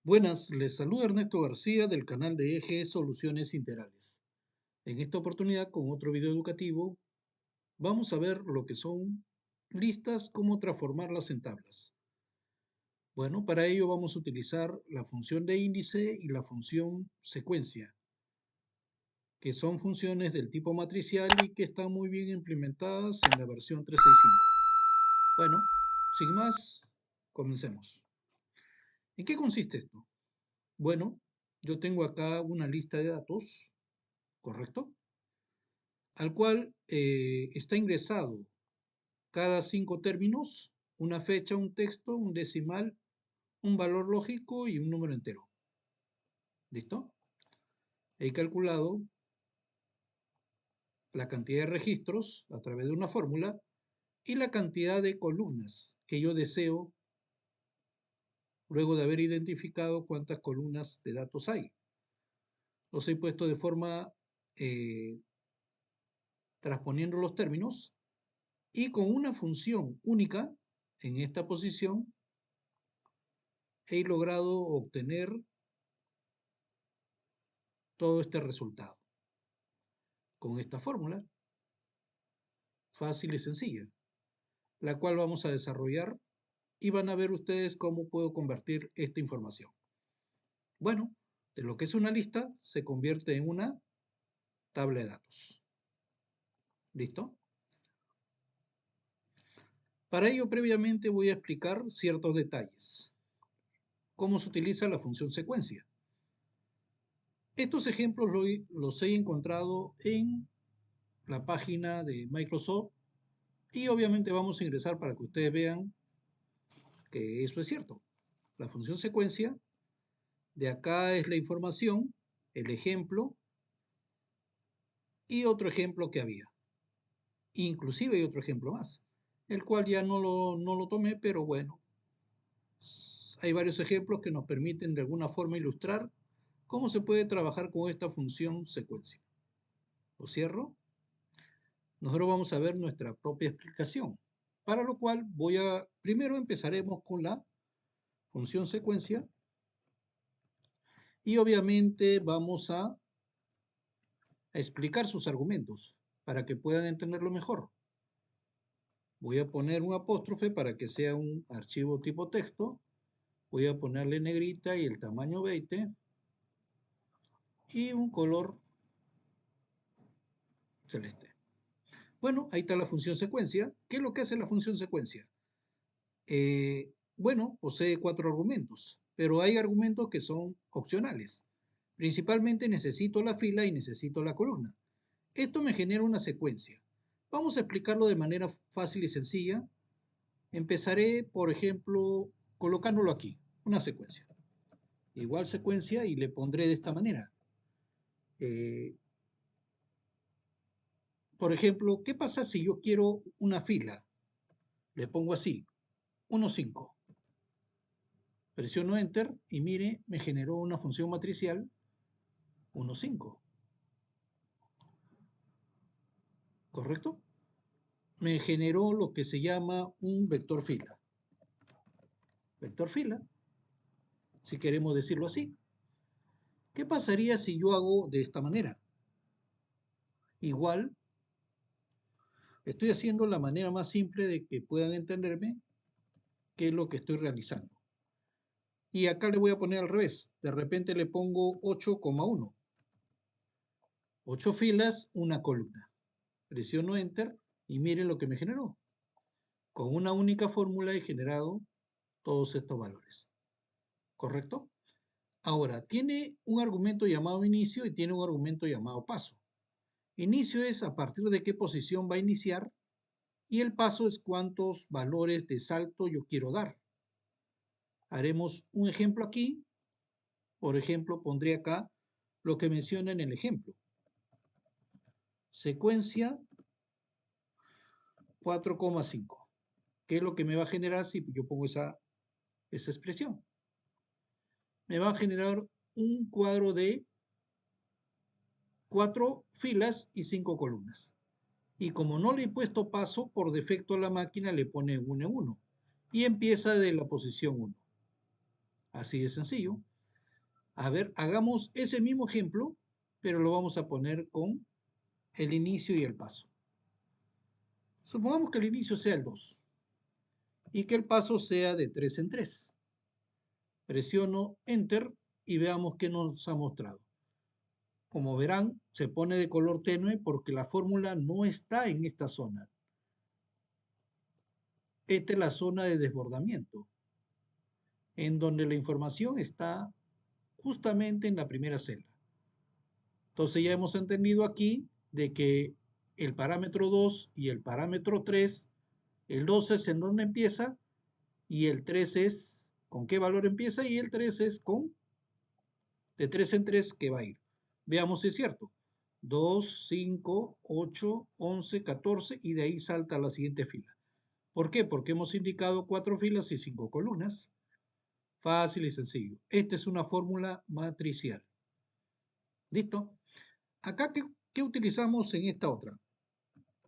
Buenas, les saluda Ernesto García del canal de Eje Soluciones Integrales. En esta oportunidad, con otro video educativo, vamos a ver lo que son listas, cómo transformarlas en tablas. Bueno, para ello vamos a utilizar la función de índice y la función secuencia, que son funciones del tipo matricial y que están muy bien implementadas en la versión 365. Bueno, sin más, comencemos. ¿En qué consiste esto? Bueno, yo tengo acá una lista de datos, ¿correcto? Al cual está ingresado cada 5 términos, una fecha, un texto, un decimal, un valor lógico y un número entero. ¿Listo? He calculado la cantidad de registros a través de una fórmula y la cantidad de columnas que yo deseo luego de haber identificado cuántas columnas de datos hay. Los he puesto de forma transponiendo los términos y con una función única en esta posición he logrado obtener todo este resultado con esta fórmula fácil y sencilla, la cual vamos a desarrollar y van a ver ustedes cómo puedo convertir esta información. Bueno, de lo que es una lista se convierte en una tabla de datos. ¿Listo? Para ello, previamente voy a explicar ciertos detalles. ¿Cómo se utiliza la función secuencia? Estos ejemplos los he encontrado en la página de Microsoft y obviamente vamos a ingresar para que ustedes vean que eso es cierto. La función secuencia, de acá es la información, el ejemplo y otro ejemplo que había. Inclusive hay otro ejemplo más, el cual ya no lo tomé, pero bueno, hay varios ejemplos que nos permiten de alguna forma ilustrar cómo se puede trabajar con esta función secuencia. Lo cierro. Nosotros vamos a ver nuestra propia explicación, para lo cual primero empezaremos con la función secuencia y obviamente vamos a explicar sus argumentos para que puedan entenderlo mejor. Voy a poner un apóstrofe para que sea un archivo tipo texto. Voy a ponerle negrita y el tamaño 20 y un color celeste. Bueno, ahí está la función secuencia. ¿Qué es lo que hace la función secuencia? Bueno, posee 4 argumentos, pero hay argumentos que son opcionales. Principalmente necesito la fila y necesito la columna. Esto me genera una secuencia. Vamos a explicarlo de manera fácil y sencilla. Empezaré, por ejemplo, colocándolo aquí, una secuencia. Igual secuencia y le pondré de esta manera. Eh, por ejemplo, ¿qué pasa si yo quiero una fila? Le pongo así, 1, 5. Presiono Enter y mire, me generó una función matricial 1, 5. ¿Correcto? Me generó lo que se llama un vector fila. Vector fila, si queremos decirlo así. ¿Qué pasaría si yo hago de esta manera? Igual, estoy haciendo la manera más simple de que puedan entenderme qué es lo que estoy realizando. Y acá le voy a poner al revés. De repente le pongo 8,1. 8 filas, una columna. Presiono Enter y miren lo que me generó. Con una única fórmula he generado todos estos valores. ¿Correcto? Ahora, tiene un argumento llamado inicio y tiene un argumento llamado paso. Inicio es a partir de qué posición va a iniciar y el paso es cuántos valores de salto yo quiero dar. Haremos un ejemplo aquí. Por ejemplo, pondré acá lo que menciona en el ejemplo. Secuencia 4,5. ¿Qué es lo que me va a generar si yo pongo esa expresión? Me va a generar un cuadro de 4 filas y 5 columnas. Y como no le he puesto paso, por defecto a la máquina le pone 1 en 1 y empieza de la posición 1. Así de sencillo. A ver, hagamos ese mismo ejemplo, pero lo vamos a poner con el inicio y el paso. Supongamos que el inicio sea el 2 y que el paso sea de 3 en 3. Presiono Enter y veamos qué nos ha mostrado. Como verán, se pone de color tenue porque la fórmula no está en esta zona. Esta es la zona de desbordamiento, en donde la información está justamente en la primera celda. Entonces ya hemos entendido aquí de que el parámetro 2 y el parámetro 3, el 2 es en donde empieza y el 3 es con qué valor empieza y el 3 es con de 3 en 3 que va a ir. Veamos si es cierto. 2, 5, 8, 11, 14 y de ahí salta a la siguiente fila. ¿Por qué? Porque hemos indicado 4 filas y 5 columnas. Fácil y sencillo. Esta es una fórmula matricial. ¿Listo? Acá, ¿qué utilizamos en esta otra?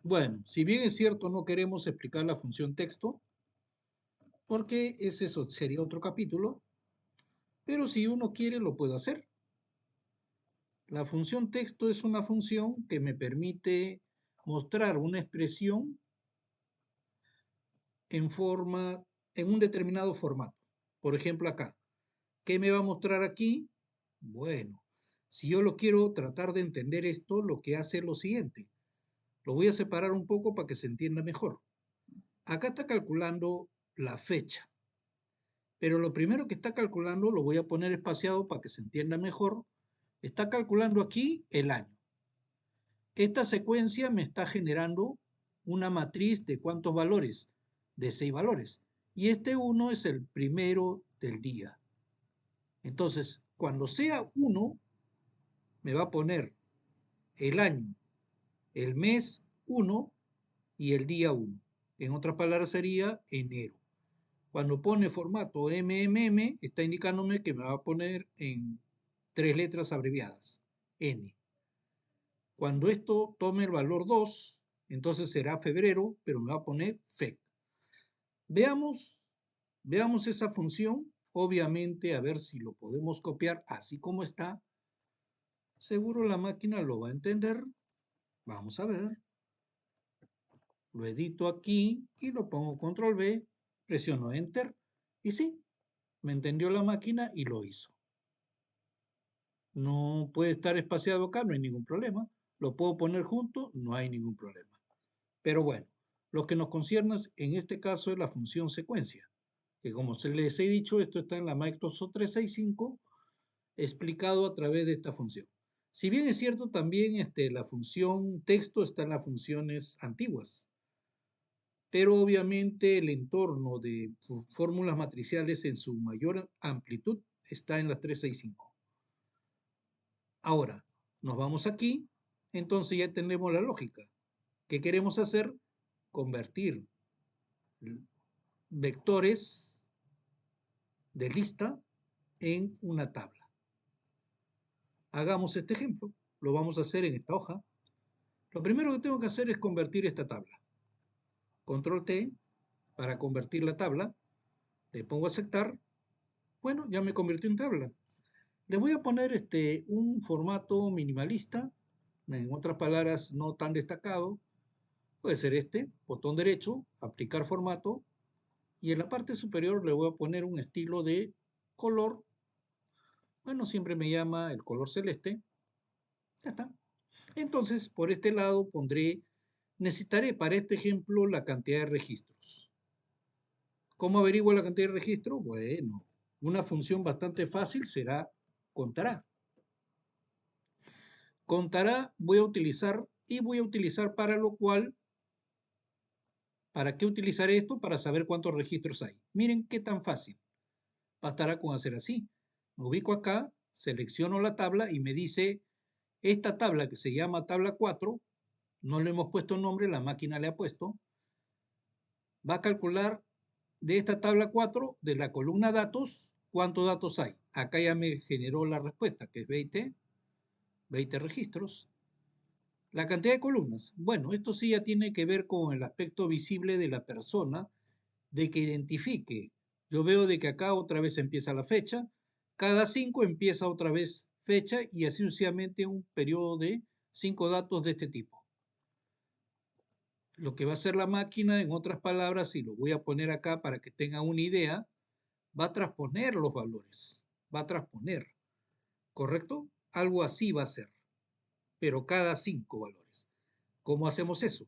Bueno, si bien es cierto, no queremos explicar la función texto, porque eso sería otro capítulo, pero si uno quiere lo puede hacer. La función texto es una función que me permite mostrar una expresión en un determinado formato. Por ejemplo, acá. ¿Qué me va a mostrar aquí? Bueno, si yo lo quiero tratar de entender esto, lo que hace es lo siguiente. Lo voy a separar un poco para que se entienda mejor. Acá está calculando la fecha, pero lo primero que está calculando, lo voy a poner espaciado para que se entienda mejor, está calculando aquí el año. Esta secuencia me está generando una matriz de ¿cuántos valores? De 6 valores. Y este 1 es el primero del día. Entonces, cuando sea 1, me va a poner el año, el mes 1 y el día 1. En otras palabras sería enero. Cuando pone formato MMM, está indicándome que me va a poner en 3 letras abreviadas, N. Cuando esto tome el valor 2, entonces será febrero, pero me va a poner FEC. Veamos esa función, obviamente a ver si lo podemos copiar así como está. Seguro la máquina lo va a entender. Vamos a ver. Lo edito aquí y lo pongo control V, presiono Enter y sí, me entendió la máquina y lo hizo. No puede estar espaciado acá, no hay ningún problema. Lo puedo poner junto, no hay ningún problema. Pero bueno, lo que nos concierne en este caso es la función secuencia, que como se les he dicho, esto está en la Microsoft 365 explicado a través de esta función. Si bien es cierto, también la función texto está en las funciones antiguas, pero obviamente el entorno de fórmulas matriciales en su mayor amplitud está en la 365. Ahora, nos vamos aquí, entonces ya tenemos la lógica. ¿Qué queremos hacer? Convertir vectores de lista en una tabla. Hagamos este ejemplo, lo vamos a hacer en esta hoja. Lo primero que tengo que hacer es convertir esta tabla. Control T para convertir la tabla, le pongo aceptar. Bueno, ya me convirtió en tabla. Le voy a poner un formato minimalista, en otras palabras, no tan destacado. Puede ser botón derecho, aplicar formato, y en la parte superior le voy a poner un estilo de color. Bueno, siempre me llama el color celeste. Ya está. Entonces, por este lado necesitaré para este ejemplo la cantidad de registros. ¿Cómo averiguo la cantidad de registros? Bueno, una función bastante fácil será contará. Contará voy a utilizar para lo cual, ¿para qué utilizaré esto? Para saber cuántos registros hay. Miren qué tan fácil. Bastará con hacer así. Me ubico acá, selecciono la tabla y me dice, esta tabla que se llama tabla 4, no le hemos puesto nombre, la máquina le ha puesto, va a calcular de esta tabla 4, de la columna datos, cuántos datos hay. Acá ya me generó la respuesta, que es 20 registros. La cantidad de columnas. Bueno, esto sí ya tiene que ver con el aspecto visible de la persona, de que identifique. Yo veo de que acá otra vez empieza la fecha, Cada 5 empieza otra vez fecha y así sucesivamente un periodo de 5 datos de este tipo. Lo que va a hacer la máquina, en otras palabras, y lo voy a poner acá para que tengan una idea, va a transponer los valores. Va a transponer, ¿correcto? Algo así va a ser, pero cada 5 valores. ¿Cómo hacemos eso?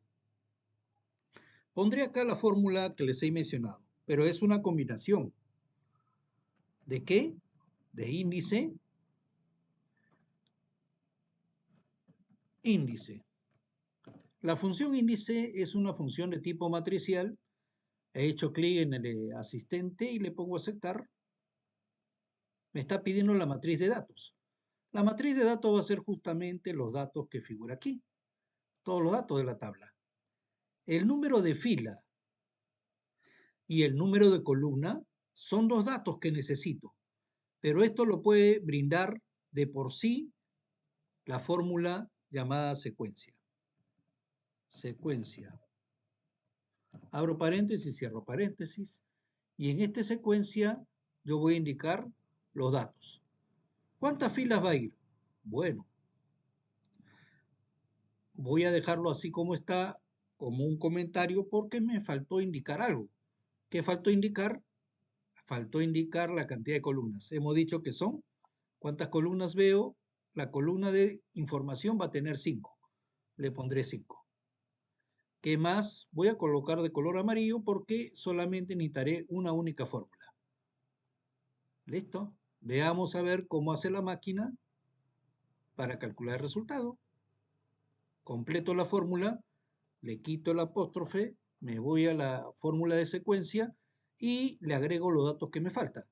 Pondré acá la fórmula que les he mencionado, pero es una combinación. ¿De qué? De índice, índice. La función índice es una función de tipo matricial. He hecho clic en el asistente y le pongo aceptar. Me está pidiendo la matriz de datos. La matriz de datos va a ser justamente los datos que figura aquí, todos los datos de la tabla. El número de fila y el número de columna son dos datos que necesito, pero esto lo puede brindar de por sí la fórmula llamada secuencia. Secuencia. Abro paréntesis, cierro paréntesis, y en esta secuencia yo voy a indicar los datos. ¿Cuántas filas va a ir? Bueno, voy a dejarlo así como está, como un comentario, porque me faltó indicar algo. ¿Qué faltó indicar? Faltó indicar la cantidad de columnas. Hemos dicho que son, ¿cuántas columnas veo? La columna de información va a tener 5. Le pondré 5. ¿Qué más? Voy a colocar de color amarillo porque solamente necesitaré una única fórmula. ¿Listo? Veamos a ver cómo hace la máquina para calcular el resultado. Completo la fórmula, le quito el apóstrofe, me voy a la fórmula de secuencia y le agrego los datos que me faltan.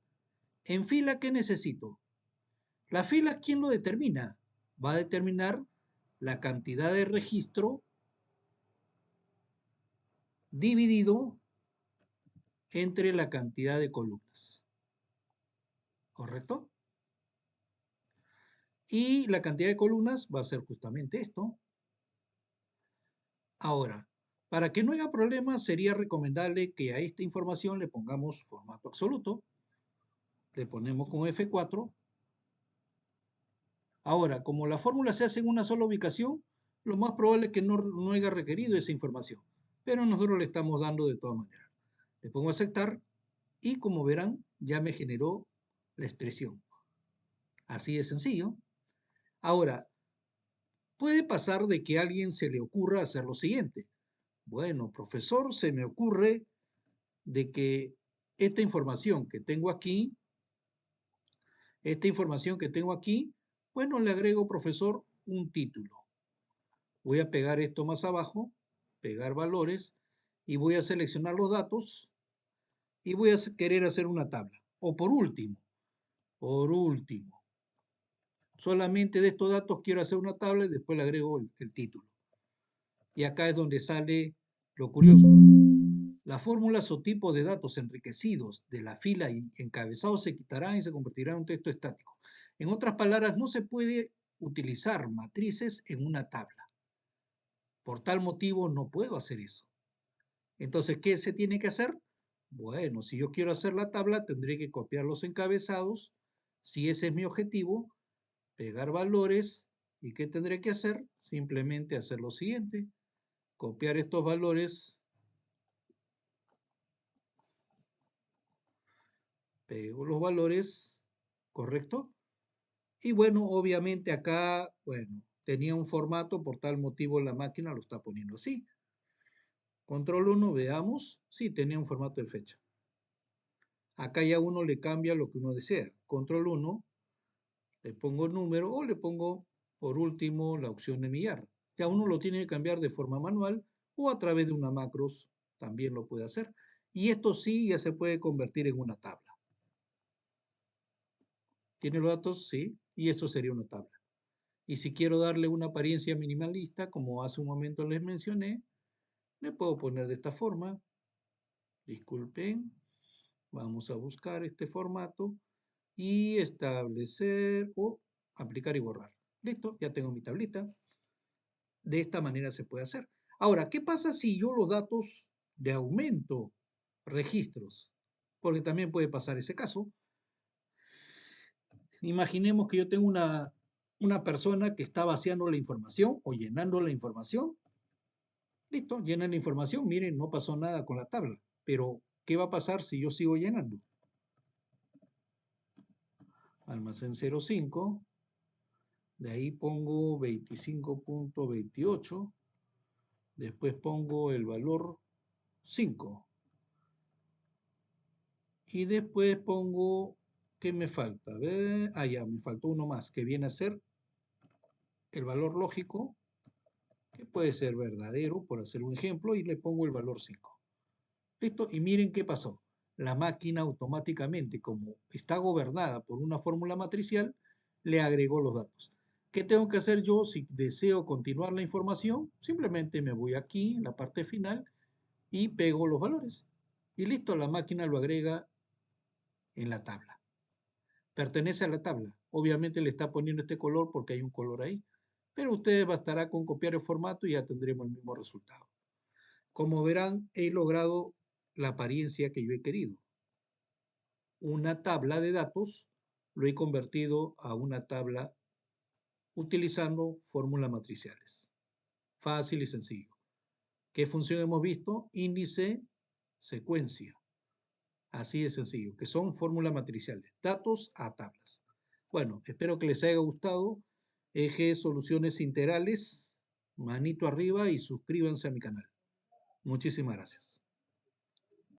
En fila, ¿qué necesito? La fila, ¿quién lo determina? Va a determinar la cantidad de registro dividido entre la cantidad de columnas. ¿Correcto? Y la cantidad de columnas va a ser justamente esto. Ahora, para que no haya problemas, sería recomendable que a esta información le pongamos formato absoluto. Le ponemos como F4. Ahora, como la fórmula se hace en una sola ubicación, lo más probable es que no haya requerido esa información, pero nosotros le estamos dando de todas maneras. Le pongo aceptar y como verán, ya me generó la expresión. Así de sencillo. Ahora, puede pasar de que a alguien se le ocurra hacer lo siguiente. Bueno, profesor, se me ocurre de que esta información que tengo aquí, bueno, le agrego, profesor, un título. Voy a pegar esto más abajo, pegar valores, y voy a seleccionar los datos y voy a querer hacer una tabla. O por último, solamente de estos datos quiero hacer una tabla y después le agrego el título. Y acá es donde sale lo curioso. Las fórmulas o tipos de datos enriquecidos de la fila y encabezados se quitarán y se convertirán en un texto estático. En otras palabras, no se puede utilizar matrices en una tabla. Por tal motivo, no puedo hacer eso. Entonces, ¿qué se tiene que hacer? Bueno, si yo quiero hacer la tabla, tendré que copiar los encabezados. Si ese es mi objetivo, pegar valores. ¿Y qué tendré que hacer? Simplemente hacer lo siguiente. Copiar estos valores. Pego los valores, ¿correcto? Y bueno, obviamente acá, bueno, tenía un formato, por tal motivo la máquina lo está poniendo así. Control 1, veamos. Sí, tenía un formato de fecha. Acá ya uno le cambia lo que uno desea. Control 1, le pongo número o le pongo por último la opción de millar. Ya uno lo tiene que cambiar de forma manual o a través de una macros también lo puede hacer. Y esto sí ya se puede convertir en una tabla. ¿Tiene los datos? Sí. Y esto sería una tabla. Y si quiero darle una apariencia minimalista, como hace un momento les mencioné, le puedo poner de esta forma. Disculpen. Vamos a buscar este formato y establecer o aplicar y borrar. Listo, ya tengo mi tablita. De esta manera se puede hacer. Ahora, ¿qué pasa si yo los datos de aumento registros? Porque también puede pasar ese caso. Imaginemos que yo tengo una persona que está vaciando la información o llenando la información. Listo, llenan la información. Miren, no pasó nada con la tabla. Pero, ¿qué va a pasar si yo sigo llenando? Almacén 05. De ahí pongo 25.28. Después pongo el valor 5. Y después pongo, ¿qué me falta? A ver, ya, me faltó uno más, que viene a ser el valor lógico, que puede ser verdadero, por hacer un ejemplo, y le pongo el valor 5. ¿Listo? Y miren qué pasó. La máquina automáticamente, como está gobernada por una fórmula matricial, le agregó los datos. ¿Qué tengo que hacer yo si deseo continuar la información? Simplemente me voy aquí, en la parte final, y pego los valores. Y listo, la máquina lo agrega en la tabla. Pertenece a la tabla. Obviamente le está poniendo este color porque hay un color ahí, pero usted bastará con copiar el formato y ya tendremos el mismo resultado. Como verán, he logrado la apariencia que yo he querido. Una tabla de datos lo he convertido a una tabla utilizando fórmulas matriciales. Fácil y sencillo. ¿Qué función hemos visto? Índice, secuencia. Así de sencillo, que son fórmulas matriciales, datos a tablas. Bueno, espero que les haya gustado. Eje Soluciones Integrales, manito arriba y suscríbanse a mi canal. Muchísimas gracias.